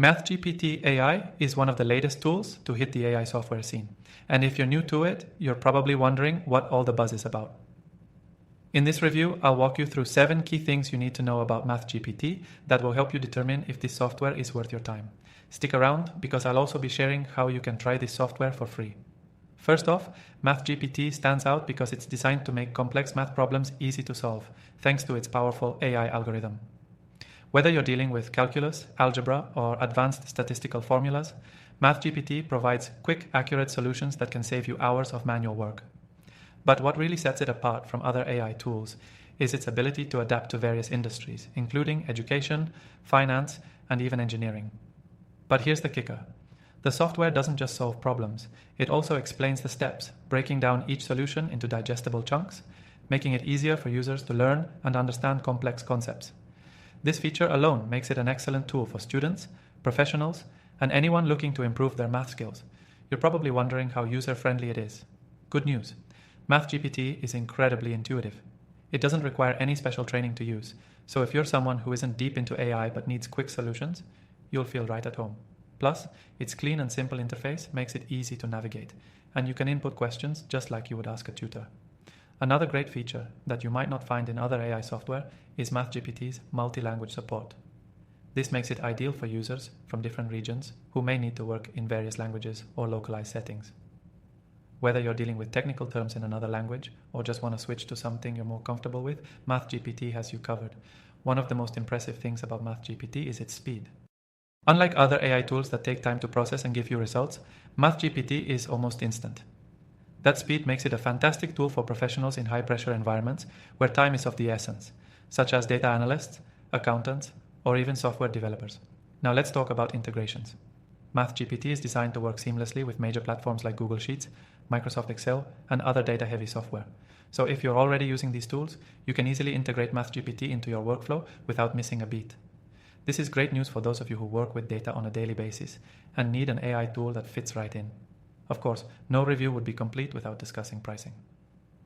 MathGPT AI is one of the latest tools to hit the AI software scene. And if you're new to it, you're probably wondering what all the buzz is about. In this review, I'll walk you through 7 key things you need to know about MathGPT that will help you determine if this software is worth your time. Stick around because I'll also be sharing how you can try this software for free. First off, MathGPT stands out because it's designed to make complex math problems easy to solve, thanks to its powerful AI algorithm. Whether you're dealing with calculus, algebra, or advanced statistical formulas, MathGPT provides quick, accurate solutions that can save you hours of manual work. But what really sets it apart from other AI tools is its ability to adapt to various industries, including education, finance, and even engineering. But here's the kicker. The software doesn't just solve problems, it also explains the steps, breaking down each solution into digestible chunks, making it easier for users to learn and understand complex concepts. This feature alone makes it an excellent tool for students, professionals, and anyone looking to improve their math skills. You're probably wondering how user-friendly it is. Good news. MathGPT is incredibly intuitive. It doesn't require any special training to use, so if you're someone who isn't deep into AI but needs quick solutions, you'll feel right at home. Plus, its clean and simple interface makes it easy to navigate, and you can input questions just like you would ask a tutor. Another great feature that you might not find in other AI software is MathGPT's multi-language support. This makes it ideal for users from different regions who may need to work in various languages or localized settings. Whether you're dealing with technical terms in another language or just want to switch to something you're more comfortable with, MathGPT has you covered. One of the most impressive things about MathGPT is its speed. Unlike other AI tools that take time to process and give you results, MathGPT is almost instant. That speed makes it a fantastic tool for professionals in high-pressure environments where time is of the essence, such as data analysts, accountants, or even software developers. Now let's talk about integrations. MathGPT is designed to work seamlessly with major platforms like Google Sheets, Microsoft Excel, and other data-heavy software. So if you're already using these tools, you can easily integrate MathGPT into your workflow without missing a beat. This is great news for those of you who work with data on a daily basis and need an AI tool that fits right in. Of course, no review would be complete without discussing pricing.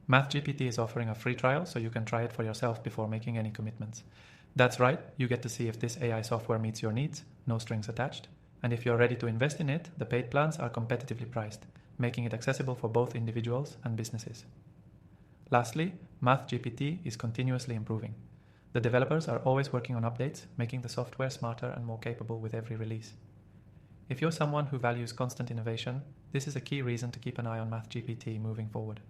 MathGPT is offering a free trial so you can try it for yourself before making any commitments. That's right, you get to see if this AI software meets your needs, no strings attached. And if you're ready to invest in it, the paid plans are competitively priced, making it accessible for both individuals and businesses. Lastly, MathGPT is continuously improving. The developers are always working on updates, making the software smarter and more capable with every release. If you're someone who values constant innovation, this is a key reason to keep an eye on MathGPT moving forward.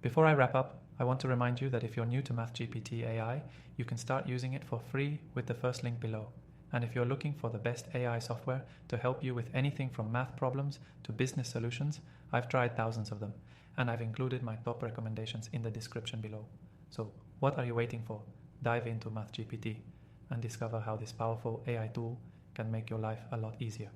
Before I wrap up, I want to remind you that if you're new to MathGPT AI, you can start using it for free with the first link below. And if you're looking for the best AI software to help you with anything from math problems to business solutions, I've tried thousands of them, and I've included my top recommendations in the description below. So what are you waiting for? Dive into MathGPT and discover how this powerful AI tool can make your life a lot easier.